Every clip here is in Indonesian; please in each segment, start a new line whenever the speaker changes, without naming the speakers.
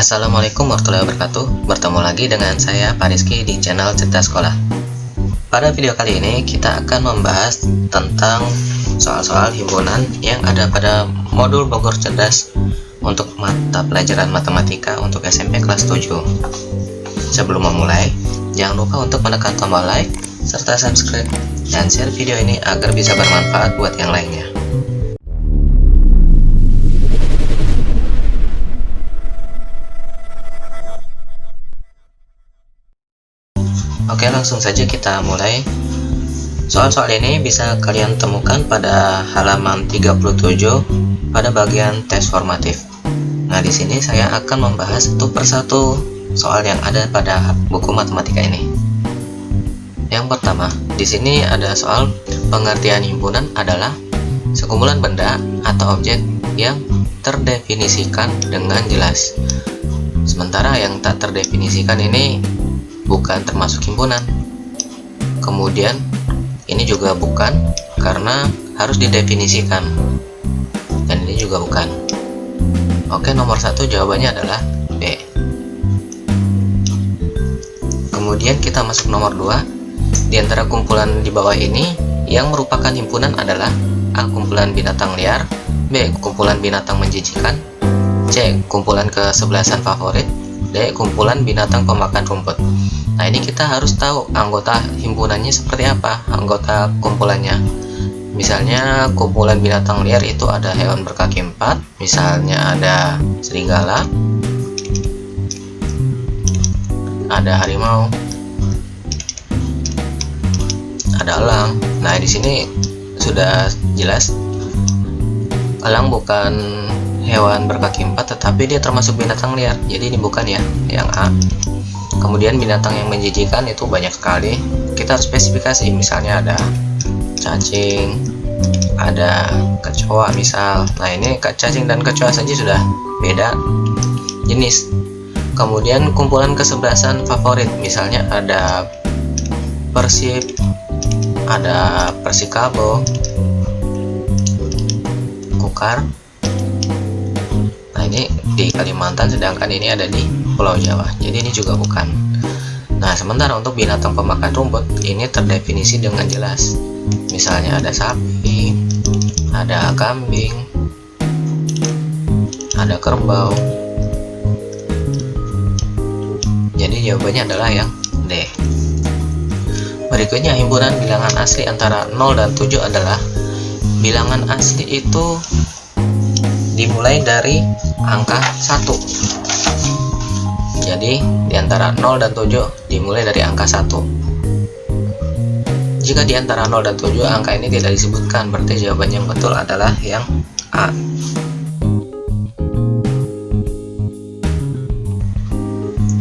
Assalamualaikum warahmatullahi wabarakatuh. Bertemu lagi dengan saya Pak Rizky di channel Cerdas Sekolah. Pada video kali ini kita akan membahas tentang soal-soal himpunan yang ada pada modul Bogor Cerdas untuk mata pelajaran matematika untuk SMP kelas 7. Sebelum memulai, jangan lupa untuk menekan tombol like serta subscribe dan share video ini agar bisa bermanfaat buat yang lainnya. Oke, langsung saja kita mulai. Soal-soal ini bisa kalian temukan pada halaman 37 pada bagian tes formatif. Nah, di sini saya akan membahas satu persatu soal yang ada pada buku matematika ini. Yang pertama, di sini ada soal pengertian himpunan adalah sekumpulan benda atau objek yang terdefinisikan dengan jelas. Sementara yang tak terdefinisikan ini bukan termasuk himpunan. Kemudian ini juga bukan karena harus didefinisikan, dan ini juga bukan. Oke, nomor 1 jawabannya adalah B. Kemudian kita masuk nomor 2. Di antara kumpulan di bawah ini yang merupakan himpunan adalah A. Kumpulan binatang liar, B. Kumpulan binatang menjijikan, C. Kumpulan kesebelasan favorit, D. Kumpulan binatang pemakan rumput. Nah, ini kita harus tahu anggota himpunannya seperti apa, anggota kumpulannya. Misalnya kumpulan binatang liar itu ada hewan berkaki 4, misalnya ada serigala, ada harimau, ada elang. Nah, di sini sudah jelas elang bukan hewan berkaki 4, tetapi dia termasuk binatang liar. Jadi ini bukan ya, yang A. Kemudian binatang yang menjijikan itu banyak sekali. Kita harus spesifikasi, misalnya ada cacing, ada kecoa misal. Nah, ini cacing dan kecoa saja sudah beda jenis. Kemudian kumpulan kesebelasan favorit, misalnya ada Persib, ada Persikabo, Kukar. Nah, ini di Kalimantan, sedangkan ini ada di Pulau Jawa, jadi ini juga bukan. Nah, sementara untuk binatang pemakan rumput ini terdefinisi dengan jelas. Misalnya ada sapi, ada kambing, ada kerbau. Jadi jawabannya adalah yang D. Berikutnya, himpunan bilangan asli antara 0 dan 7 adalah bilangan asli itu dimulai dari angka 1. Jadi di antara 0 dan 7 dimulai dari angka 1. Jika di antara 0 dan 7 angka ini tidak disebutkan, berarti jawabannya yang betul adalah yang A.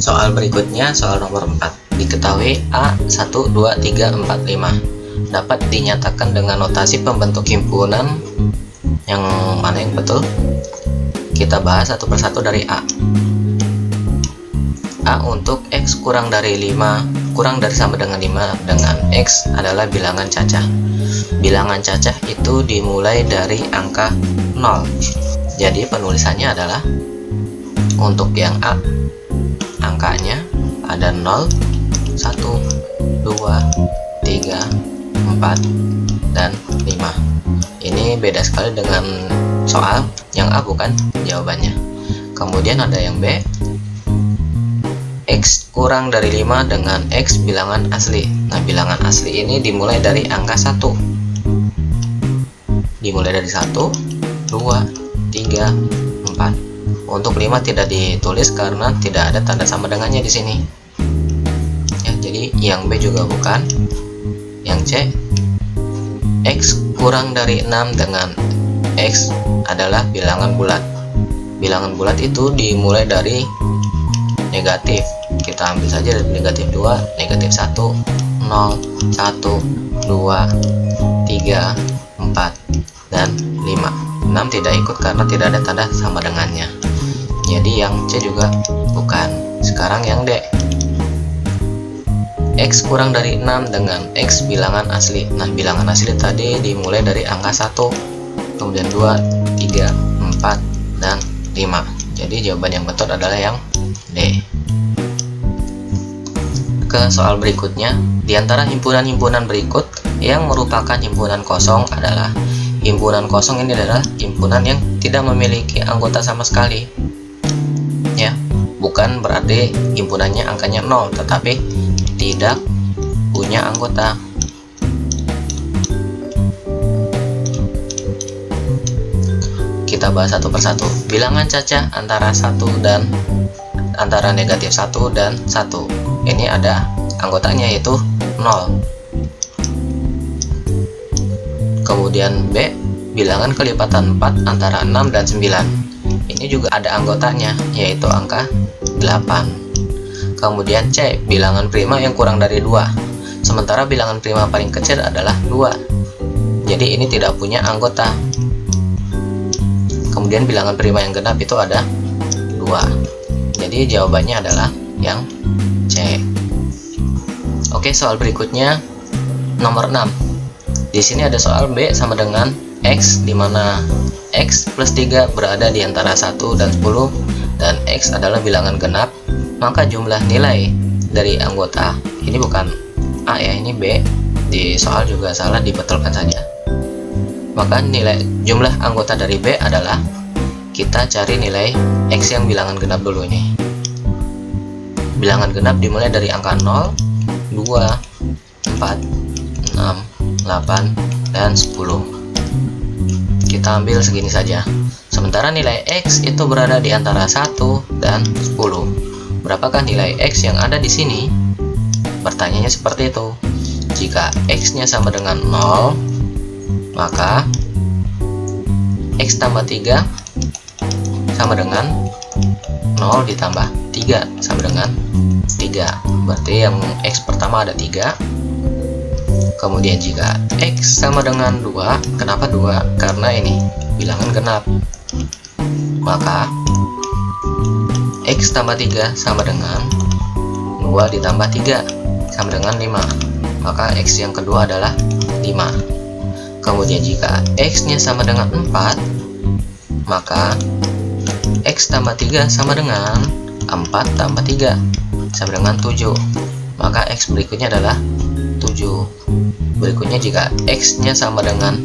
Soal berikutnya, soal nomor 4. Diketahui A 1, 2, 3, 4, 5 dapat dinyatakan dengan notasi pembentuk himpunan. Yang mana yang betul? Kita bahas satu persatu dari A. A untuk X kurang dari 5 kurang dari sama dengan 5 dengan X adalah bilangan cacah. Bilangan cacah itu dimulai dari angka 0. Jadi penulisannya adalah untuk yang A, angkanya ada 0, 1, 2, 3, 4, dan 5. Ini beda sekali dengan soal yang A bukan jawabannya. Kemudian ada yang B, X kurang dari 5 dengan X bilangan asli. Nah, bilangan asli ini dimulai dari angka 1. Dimulai dari 1, 2, 3, 4. Untuk 5 tidak ditulis karena tidak ada tanda sama dengannya di sini. Ya, jadi yang B juga bukan. Yang C, X kurang dari 6 dengan X adalah bilangan bulat. Bilangan bulat itu dimulai dari negatif. Kita ambil saja dari negatif 2, negatif 1, 0, 1, 2, 3, 4, dan 5. 6 tidak ikut karena tidak ada tanda sama dengannya. Jadi yang C juga bukan. Sekarang yang D, X kurang dari 6 dengan X bilangan asli. Nah, bilangan asli tadi dimulai dari angka 1, kemudian 2, 3, 4, dan 5. Jadi jawaban yang betul adalah yang D. Ke soal berikutnya, di antara himpunan-himpunan berikut yang merupakan himpunan kosong adalah himpunan kosong ini adalah himpunan yang tidak memiliki anggota sama sekali. Ya, bukan berarti himpunannya angkanya 0, tetapi tidak punya anggota. Kita bahas satu persatu. Bilangan cacah antara negatif 1 dan 1. Ini ada anggotanya yaitu 0. Kemudian B, bilangan kelipatan 4 antara 6 dan 9. Ini juga ada anggotanya yaitu angka 8. Kemudian C, bilangan prima yang kurang dari 2. Sementara bilangan prima paling kecil adalah 2. Jadi ini tidak punya anggota. Kemudian bilangan prima yang genap itu ada 2. Jadi jawabannya adalah yang C. Oke, soal berikutnya nomor 6. Di sini ada soal B sama dengan X, di mana X plus 3 berada di antara 1 dan 10 dan X adalah bilangan genap, maka jumlah nilai dari anggota, ini bukan A ya, ini B. Di soal juga salah, dibetulkan saja. Maka nilai jumlah anggota dari B adalah, kita cari nilai X yang bilangan genap dulu ini. Bilangan genap dimulai dari angka 0, 2, 4, 6, 8, dan 10. Kita ambil segini saja. Sementara nilai X itu berada di antara 1 dan 10. Berapakah nilai X yang ada di sini? Pertanyaannya seperti itu. Jika X-nya sama dengan 0, maka X tambah 3 sama dengan 0 ditambah 3 sama dengan 3. Berarti yang X pertama ada 3. Kemudian jika X sama dengan 2, kenapa 2? Karena ini bilangan genap. Maka X tambah 3 sama dengan 2 ditambah 3 sama dengan 5. Maka X yang kedua adalah 5. Kemudian jika X-nya sama dengan 4, maka X tambah 3 sama dengan 4 tambah 3 sama dengan 7. Maka X berikutnya adalah 7. Berikutnya jika X-nya sama dengan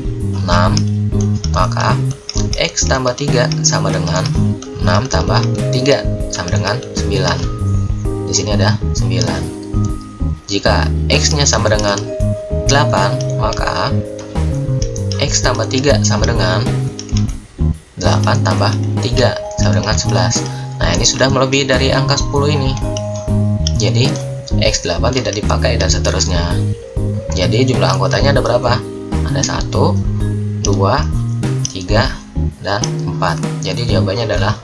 6, maka X tambah 3 sama dengan 6 tambah 3 sama dengan 9. Di sini ada 9. Jika X-nya sama dengan 8, maka X tambah 3 sama dengan 8 tambah 3 sama dengan 11. Nah, ini sudah melebihi dari angka 10 ini. Jadi X8 tidak dipakai dan seterusnya. Jadi jumlah anggotanya ada berapa? Ada 1, 2, 3, dan 4. Jadi jawabannya adalah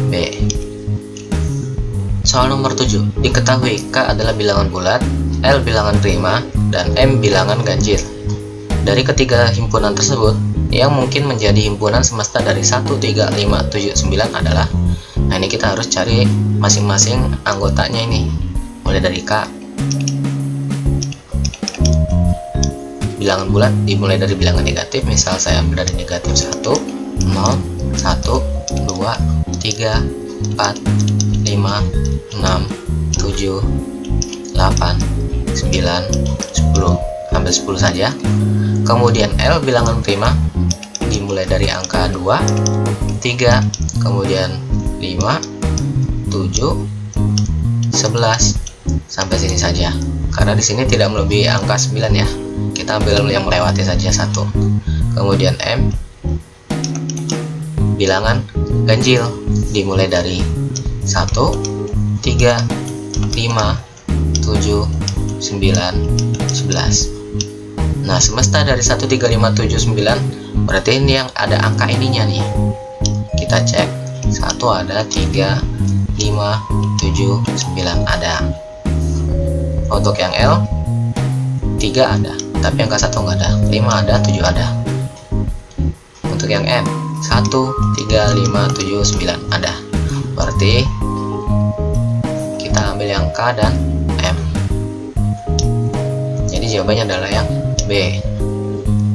B. Soal nomor 7. Diketahui K adalah bilangan bulat, L bilangan prima, dan M bilangan ganjil. Dari ketiga himpunan tersebut, yang mungkin menjadi himpunan semesta dari 1, 3, 5, 7, 9 adalah, nah ini kita harus cari masing-masing anggotanya ini. Mulai dari K. Bilangan bulat dimulai dari bilangan negatif, misal saya ambil dari negatif 1, 0, 1, 2, 3, 4, 5, 6, 7, 8, 9, 10. Ambil 10 saja. Kemudian L bilangan prima dimulai dari angka 2, 3, kemudian 5, 7, 11, sampai sini saja. Karena di sini tidak melebihi angka 9 ya. Kita ambil yang melewati saja 1. Kemudian M bilangan ganjil dimulai dari 1, 3, 5, 7, 9, 11. Nah, semesta dari 1, 3, 5, 7, 9 berarti ini yang ada angka ininya nih. Kita cek. 1 ada, 3, 5, 7, 9 ada. Untuk yang L 3 ada, tapi angka 1 nggak ada. 5 ada, 7 ada. Untuk yang M 1, 3, 5, 7, 9 ada. Berarti kita ambil yang K dan M. Jadi jawabannya adalah yang B.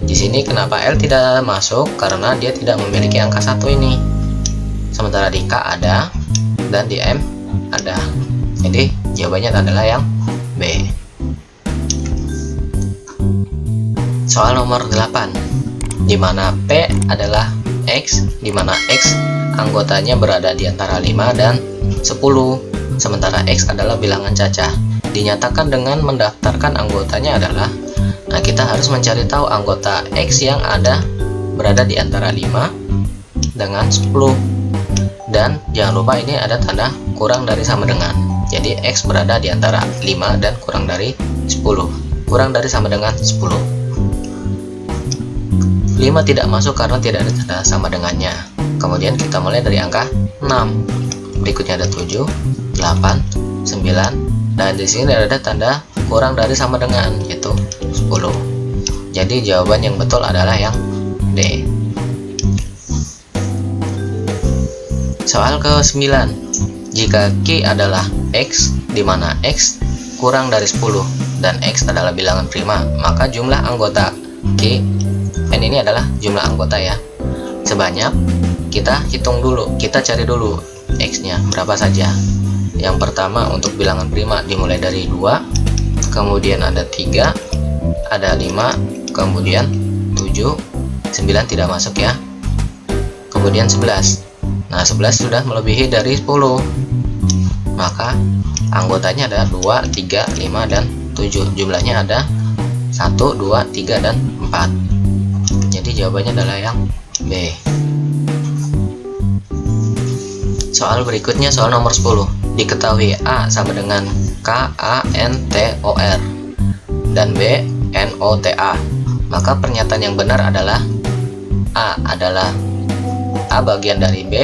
Di sini kenapa L tidak masuk? Karena dia tidak memiliki angka 1 ini. sementara di K ada, dan di M ada. Jadi jawabannya adalah yang B. Soal nomor 8, di mana P adalah X, di mana X anggotanya berada di antara 5 dan 10, sementara X adalah bilangan cacah. Dinyatakan dengan mendaftarkan anggotanya adalah, nah kita harus mencari tahu anggota X yang berada di antara 5 dengan 10, dan jangan lupa ini ada tanda kurang dari sama dengan. Jadi X berada di antara 5 dan kurang dari 10, kurang dari sama dengan 10. 5 tidak masuk karena tidak ada tanda sama dengannya. Kemudian kita mulai dari angka 6, berikutnya ada 7, 8, 9, dan di sini ada tanda kurang dari sama dengan, yaitu 10. Jadi jawaban yang betul adalah yang D. Soal ke-9, jika Q adalah X, di mana X kurang dari 10 dan X adalah bilangan prima, maka jumlah anggota Q, N ini adalah jumlah anggota ya, sebanyak, kita hitung dulu, kita cari dulu X nya berapa saja. Yang pertama untuk bilangan prima dimulai dari 2, kemudian ada 3, ada 5, kemudian 7, 9 tidak masuk ya, kemudian 11. Nah 11 sudah melebihi dari 10, maka anggotanya ada 2, 3, 5, dan 7. Jumlahnya ada 1, 2, 3, dan 4. Jadi jawabannya adalah yang B. Soal berikutnya, soal nomor 10. Diketahui A sama dengan KANTOR dan B NOTA. Maka pernyataan yang benar adalah A adalah A bagian dari B,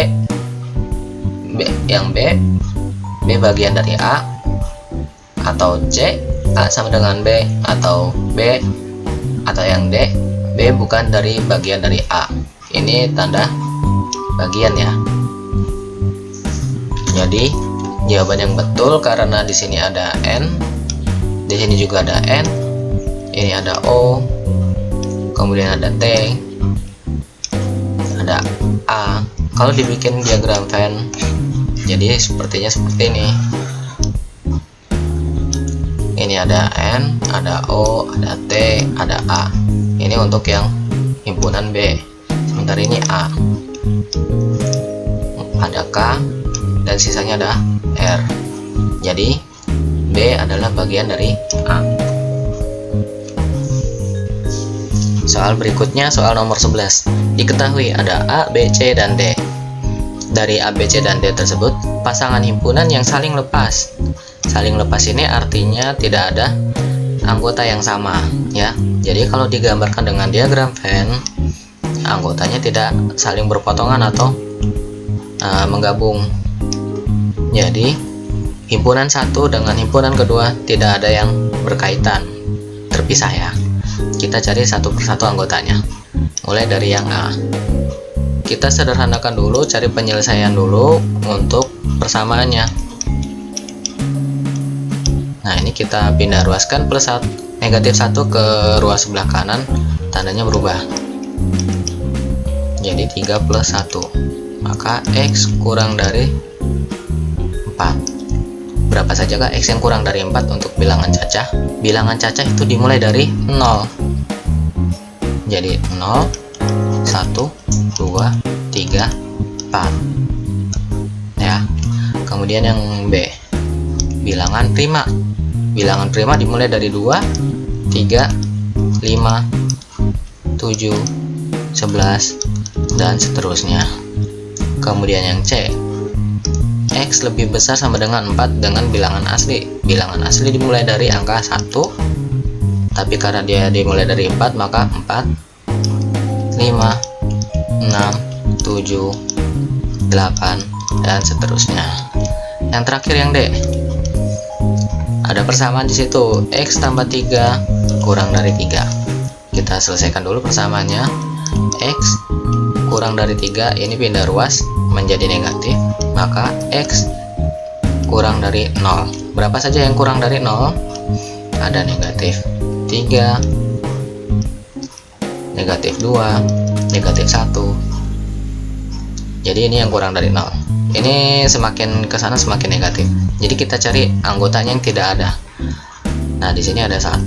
yang B bagian dari A, atau C A sama dengan B, atau B, atau yang D B bukan dari bagian dari A. Ini tanda bagian ya. Jadi jawaban yang betul karena di sini ada N, di sini juga ada N, ini ada O, kemudian ada T, ada A. Kalau dibikin diagram Venn, jadi sepertinya seperti ini. Ini ada N, ada O, ada T, ada A. Ini untuk yang himpunan B. Sementara ini A, ada K, dan sisanya ada R. Jadi B adalah bagian dari A. Soal berikutnya, soal nomor 11. Diketahui ada A, B, C, dan D. Dari A, B, C, dan D tersebut, pasangan himpunan yang saling lepas. Saling lepas ini artinya tidak ada anggota yang sama ya. Jadi kalau digambarkan dengan diagram Venn, anggotanya tidak saling berpotongan atau menggabung. Jadi himpunan satu dengan himpunan kedua tidak ada yang berkaitan, terpisah ya. Kita cari satu persatu anggotanya. Mulai dari yang A. Kita sederhanakan dulu, cari penyelesaian dulu untuk persamaannya. Nah, ini kita pindah ruaskan plus negatif 1 ke ruas sebelah kanan, tandanya berubah. Jadi 3 plus 1. Maka X kurang dari 4. Berapa saja kah X yang kurang dari 4 untuk bilangan cacah? Bilangan cacah itu dimulai dari 0. Jadi 0, 1, 2, 3, 4 ya. Kemudian yang B, bilangan prima. Bilangan prima dimulai dari 2, 3, 5, 7, 11, dan seterusnya. Kemudian yang C, X lebih besar sama dengan 4 dengan bilangan asli. Bilangan asli dimulai dari angka 1, tapi karena dia dimulai dari 4, maka 4, 5, 6, 7, 8, dan seterusnya. Yang terakhir yang D, ada persamaan di situ, X tambah 3 kurang dari 3. Kita selesaikan dulu persamaannya. X kurang dari 3 ini pindah ruas menjadi negatif, maka X kurang dari 0. Berapa saja yang kurang dari 0? Ada negatif 3, negatif 2, negatif 1, Jadi ini yang kurang dari 0. Ini semakin ke sana semakin negatif. Jadi kita cari anggotanya yang tidak ada. Nah, di sini ada 1,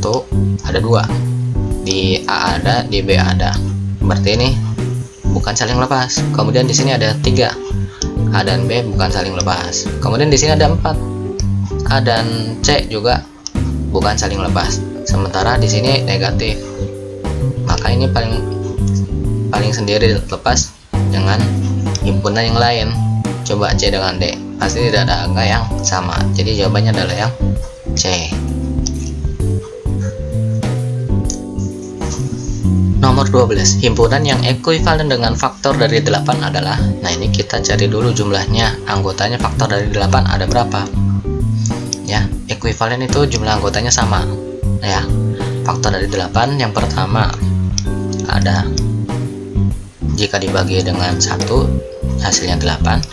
ada 2. Di A ada, di B ada. Berarti ini bukan saling lepas. Kemudian di sini ada 3. A dan B bukan saling lepas. Kemudian di sini ada 4. A dan C juga bukan saling lepas. Sementara di sini negatif. Maka ini paling sendiri lepas dengan himpunan yang lain. Coba C dengan D, pasti tidak ada angka yang sama. Jadi jawabannya adalah yang C. Nomor 12, himpunan yang ekuivalen dengan faktor dari 8 adalah. Nah, ini kita cari dulu jumlahnya. Anggotanya faktor dari 8 ada berapa? Ya, ekuivalen itu jumlah anggotanya sama. Ya, faktor dari 8 yang pertama ada, jika dibagi dengan 1 hasilnya 8,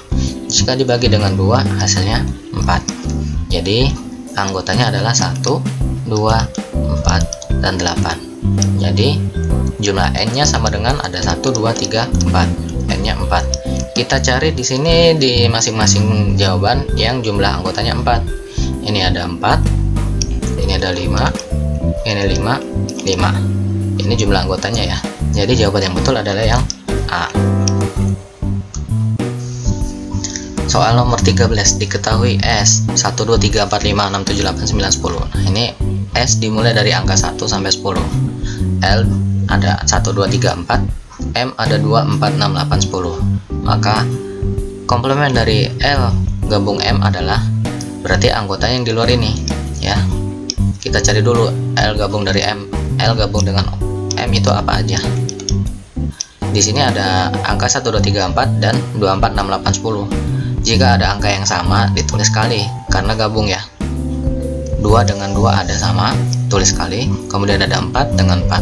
jika dibagi dengan 2 hasilnya 4. Jadi anggotanya adalah 1, 2, 4, dan 8. Jadi jumlah n-nya sama dengan ada 1, 2, 3, 4. N-nya 4. Kita cari di sini di masing-masing jawaban yang jumlah anggotanya 4. Ini ada 4, ini ada 5, ini 5, 5. Ini jumlah anggotanya ya. Jadi jawaban yang betul adalah yang A. Soal nomor 13, diketahui S 1, 2, 3, 4, 5, 6, 7, 8, 9, 10. Nah, ini S dimulai dari angka 1 sampai 10. L ada 1, 2, 3, 4. M ada 2, 4, 6, 8, 10. Maka komplement dari L gabung M adalah, berarti anggotanya yang di luar ini ya. Kita cari dulu L gabung dari M. L gabung dengan M itu apa aja? Di sini ada angka 1, 2, 3, 4 dan 2, 4, 6, 8, 10. Jika ada angka yang sama, ditulis kali karena gabung ya. 2 dengan 2 ada sama, tulis kali. Kemudian ada 4 dengan 4.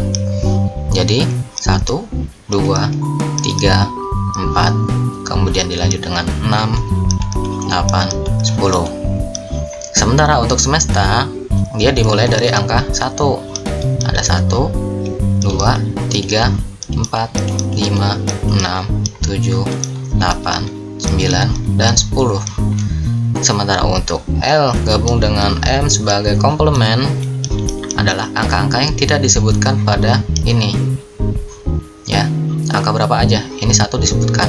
Jadi 1, 2, 3, 4. Kemudian dilanjut dengan 6, 8, 10. Sementara untuk semesta, dia dimulai dari angka 1. Ada 1, 2, 3, 4, 5, 6, 7, 8, 9, dan 10. Sementara untuk L gabung dengan M sebagai komplement adalah angka-angka yang tidak disebutkan pada ini ya. Angka berapa aja? Ini 1 disebutkan,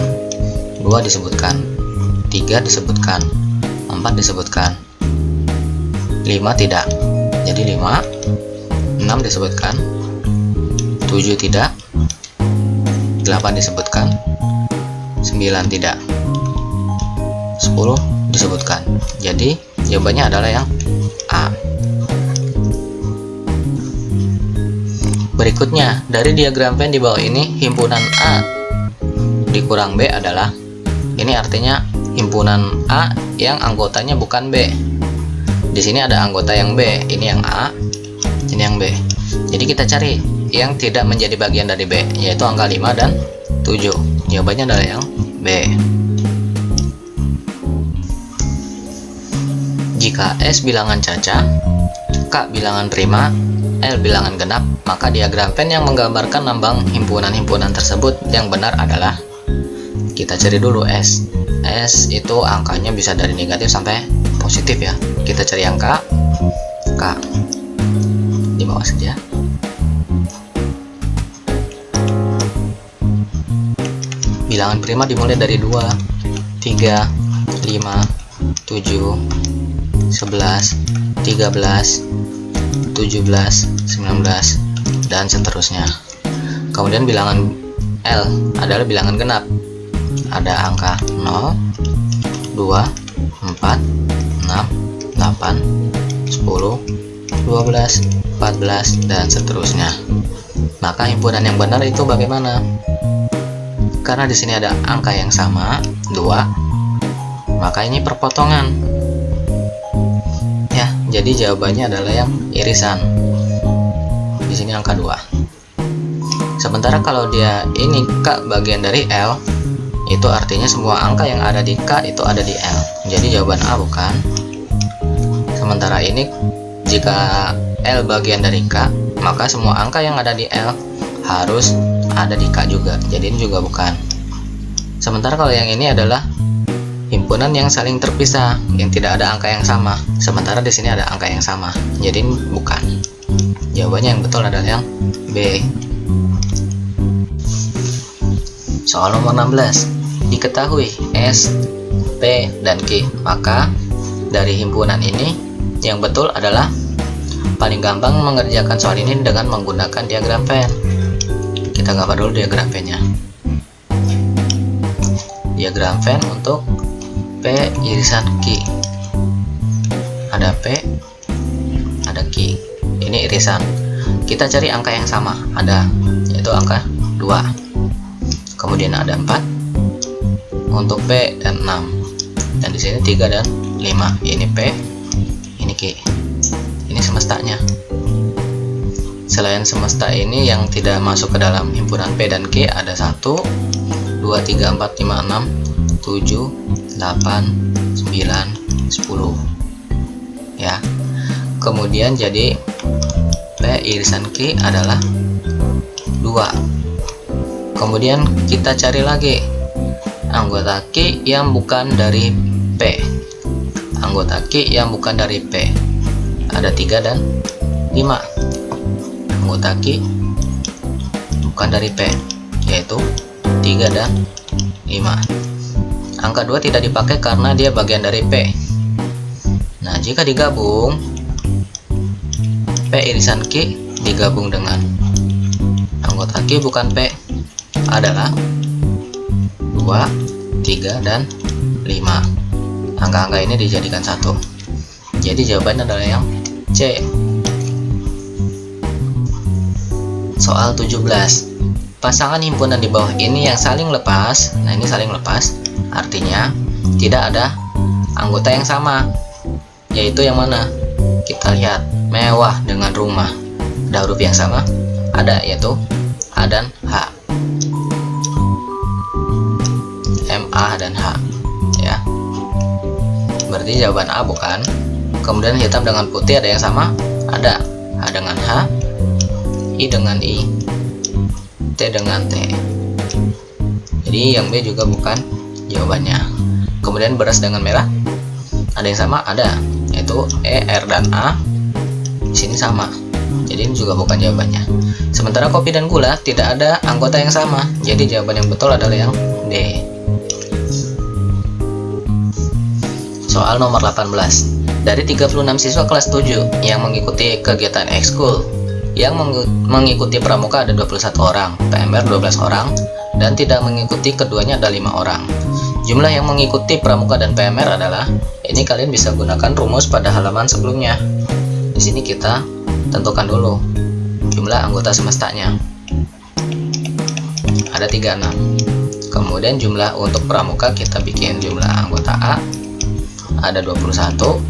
2 disebutkan, 3 disebutkan, 4 disebutkan, 5 tidak. Jadi 5, 6 disebutkan, 7 tidak, 8 disebutkan, 9 tidak, 10 disebutkan. Jadi jawabannya adalah yang A. Berikutnya, dari diagram Venn di bawah ini, himpunan A dikurang B adalah, ini artinya himpunan A yang anggotanya bukan B. Di sini ada anggota yang B, ini yang A, ini yang B. Jadi kita cari yang tidak menjadi bagian dari B, yaitu angka 5 dan 7. Jawabannya adalah yang B. Jika S bilangan caca, K bilangan prima, L bilangan genap, maka diagram Venn yang menggambarkan lambang himpunan-himpunan tersebut yang benar adalah, kita cari dulu S. S itu angkanya bisa dari negatif sampai positif ya. Kita cari angka K di bawah saja. Bilangan prima dimulai dari 2, 3, 5, 7, 11, 13, 17, 19, dan seterusnya. Kemudian bilangan L adalah bilangan genap. Ada angka 0, 2, 4, 6, 8, 10, 12, 14, dan seterusnya. Maka himpunan yang benar itu bagaimana? Karena di sini ada angka yang sama, 2, maka ini perpotongan. Ya, jadi jawabannya adalah yang irisan. Di sini angka 2. Sementara kalau dia ini K bagian dari L, itu artinya semua angka yang ada di K itu ada di L. Jadi jawaban A bukan. Sementara ini jika L bagian dari K, maka semua angka yang ada di L harus ada di K juga. Jadi ini juga bukan. Sementara kalau yang ini adalah himpunan yang saling terpisah, yang tidak ada angka yang sama. Sementara di sini ada angka yang sama. Jadi bukan. Jawabannya yang betul adalah yang B. Soal nomor 16. Diketahui S, P, dan Q. Maka dari himpunan ini yang betul adalah, paling gampang mengerjakan soal ini dengan menggunakan diagram Venn. Kita gambar dulu diagram Venn-nya. Diagram Venn untuk P irisan Q. Ada P, ada Q. Ini irisan. Kita cari angka yang sama, ada, yaitu angka 2. Kemudian ada 4 untuk P dan 6. Dan di sini 3 dan 5. Ini P, ini Q. Ini semestanya. Selain semesta ini yang tidak masuk ke dalam himpunan P dan Q ada 1, 2, 3, 4, 5, 6, 7, 8, 9, 10. Ya. Kemudian jadi P irisan Q adalah 2. Kemudian kita cari lagi anggota Q yang bukan dari P. Anggota Q yang bukan dari P. Ada 3 dan 5. Anggota Q bukan dari P, yaitu 3 dan 5. Angka 2 tidak dipakai karena dia bagian dari P. Nah, jika digabung, P irisan Q digabung dengan anggota Q bukan P adalah 2, 3, dan 5. Angka-angka ini dijadikan 1. Jadi jawabannya adalah yang C. Soal 17. Pasangan himpunan di bawah ini yang saling lepas. Nah, ini saling lepas, artinya tidak ada anggota yang sama. Yaitu yang mana? Kita lihat, mewah dengan rumah. Ada huruf yang sama? Ada, yaitu A dan H. M, A, dan H. Ya. Berarti jawaban A bukan. Kemudian hitam dengan putih ada yang sama? Ada. H dengan H, I dengan I, T dengan T. Jadi yang B juga bukan jawabannya. Kemudian beras dengan merah ada yang sama? Ada, yaitu E, R, dan A. Di sini sama. Jadi ini juga bukan jawabannya. Sementara kopi dan gula tidak ada anggota yang sama. Jadi jawaban yang betul adalah yang D. Soal nomor 18. Dari 36 siswa kelas 7 yang mengikuti kegiatan ekskul, yang mengikuti pramuka ada 21 orang, PMR 12 orang, dan tidak mengikuti keduanya ada 5 orang. Jumlah yang mengikuti pramuka dan PMR adalah, ini kalian bisa gunakan rumus pada halaman sebelumnya. Di sini kita tentukan dulu jumlah anggota semestanya. Ada 36. Kemudian jumlah untuk pramuka kita bikin jumlah anggota A ada 21.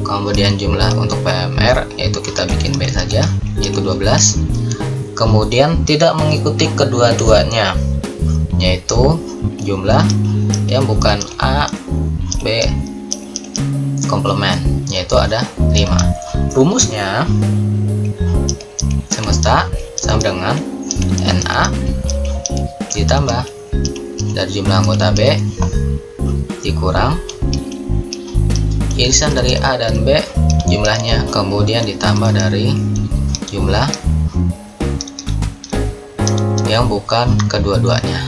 Kemudian jumlah untuk PMR yaitu kita bikin B saja, yaitu 12. Kemudian tidak mengikuti kedua-duanya, yaitu jumlah yang bukan A, B, komplement, yaitu ada 5. Rumusnya semesta sama dengan NA ditambah dari jumlah anggota B dikurang irisan dari A dan B jumlahnya, kemudian ditambah dari jumlah yang bukan kedua-duanya.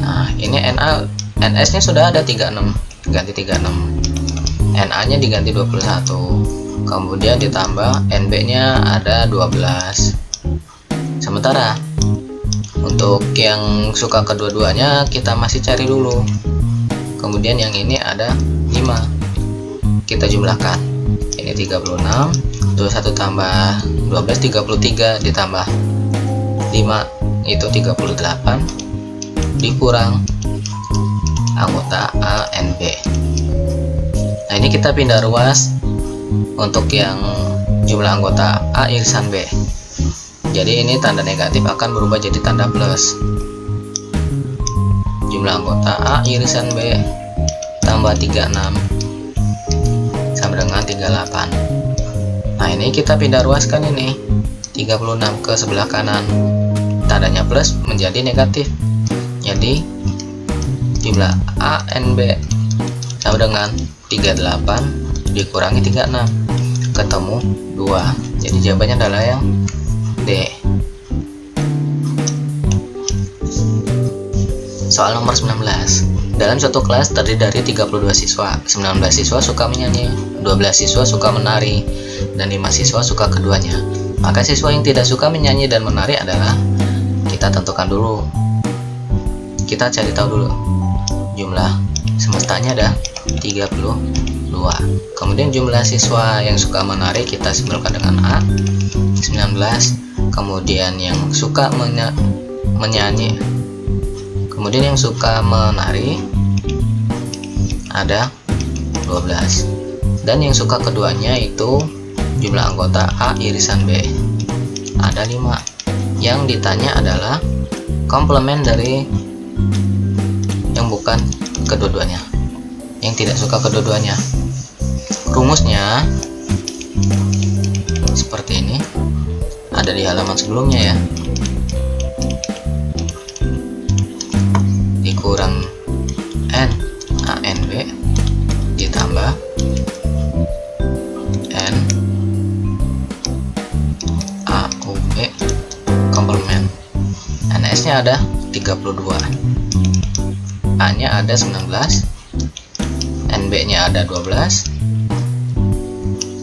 Nah, ini NS nya sudah ada 36, ganti 36. NA nya diganti 21, kemudian ditambah NB nya ada 12. Sementara untuk yang suka kedua-duanya kita masih cari dulu. Kemudian yang ini ada 5, kita jumlahkan. Ini 36, 21 tambah 12 33 ditambah 5 itu 38 dikurang anggota A, N, B. Nah, ini kita pindah ruas untuk yang jumlah anggota A irisan B. Jadi ini tanda negatif akan berubah jadi tanda plus. Jumlah anggota A irisan B tambah 36 sama dengan 38. Nah, ini kita pindah ruaskan ini 36 ke sebelah kanan. Tandanya plus menjadi negatif. Jadi jumlah A, N, B sama dengan 38 dikurangi 36, ketemu 2. Jadi jawabannya adalah yang D. Soal nomor 19. Dalam suatu kelas terdiri dari 32 siswa, 19 siswa suka menyanyi, 12 siswa suka menari, dan 5 siswa suka keduanya. Maka siswa yang tidak suka menyanyi dan menari adalah, kita tentukan dulu. Kita cari tahu dulu. Jumlah semestanya ada 32. Kemudian jumlah siswa yang suka menari kita simpulkan dengan A, 19. Kemudian yang suka menyanyi, kemudian yang suka menari ada 12. Dan yang suka keduanya itu jumlah anggota A irisan B ada 5. Yang ditanya adalah komplement dari yang bukan kedua-duanya, yang tidak suka kedua-duanya. Rumusnya seperti ini, ada di halaman sebelumnya ya. Dikurang N A N B ditambah N A U B komplement. NS nya ada 32, A nya ada 19, NB nya ada 12,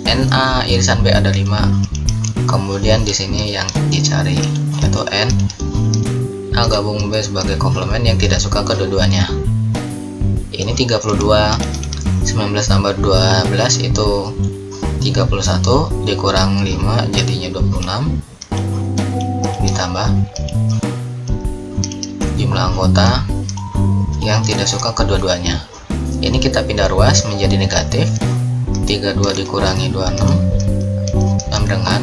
NA irisan B ada 5. Kemudian di sini yang dicari yaitu N A gabung B sebagai komplement yang tidak suka kedua-duanya. Ini 32, 19 tambah 12 itu 31, dikurang 5 jadinya 26, ditambah jumlah anggota yang tidak suka kedua-duanya. Ini kita pindah ruas menjadi negatif, 32 dikurangi 26 sama dengan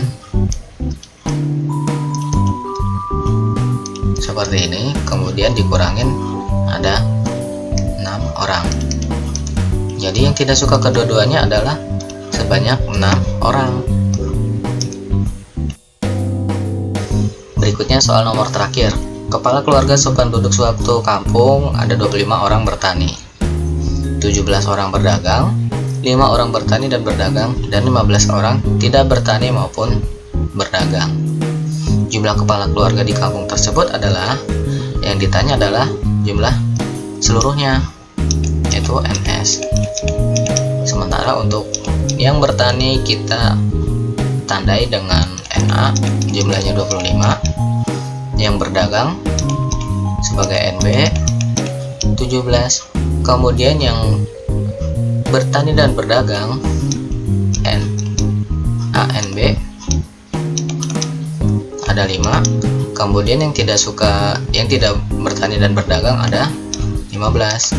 seperti ini. Kemudian dikurangin ada 6 orang. Jadi yang tidak suka kedua-duanya adalah sebanyak 6 orang. Berikutnya soal nomor terakhir. Kepala keluarga sependuduk suatu kampung ada 25 orang bertani, 17 orang berdagang, 5 orang bertani dan berdagang, dan 15 orang tidak bertani maupun berdagang. Jumlah kepala keluarga di kampung tersebut adalah, yang ditanya adalah jumlah seluruhnya, yaitu NS. Sementara untuk yang bertani kita tandai dengan NA, jumlahnya 25. Yang berdagang sebagai NB 17. Kemudian yang bertani dan berdagang ANB ada 5. Kemudian yang tidak bertani dan berdagang ada 15.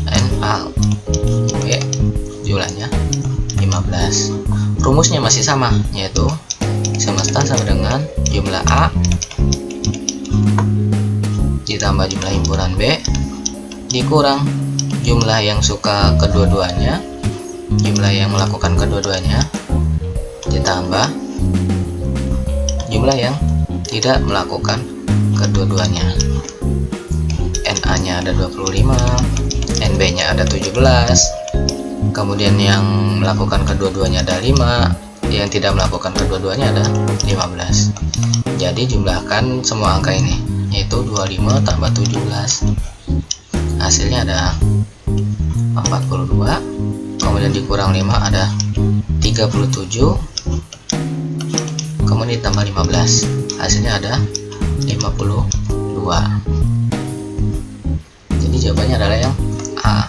NAB jumlahnya 15. Rumusnya masih sama, yaitu semesta sama dengan jumlah A ditambah jumlah himpunan B dikurang jumlah yang suka kedua-duanya, jumlah yang melakukan kedua-duanya, ditambah jumlah yang tidak melakukan kedua-duanya. NA nya ada 25, NB nya ada 17, kemudian yang melakukan kedua-duanya ada 5, yang tidak melakukan kedua-duanya ada 15. Jadi jumlahkan semua angka ini, yaitu 25 tambah 17, hasilnya ada 42, kemudian dikurang 5 ada 37, kemudian ditambah 15, hasilnya ada 52. Jadi jawabannya adalah yang A.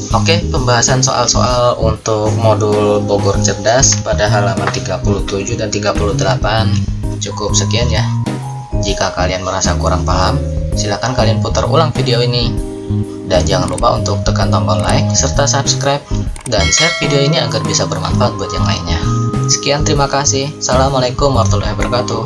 Oke, pembahasan soal-soal untuk modul Bogor Cerdas pada halaman 37 dan 38 cukup sekian ya. Jika kalian merasa kurang paham, silakan kalian putar ulang video ini. Dan jangan lupa untuk tekan tombol like serta subscribe dan share video ini agar bisa bermanfaat buat yang lainnya. Sekian, terima kasih. Assalamualaikum warahmatullahi wabarakatuh.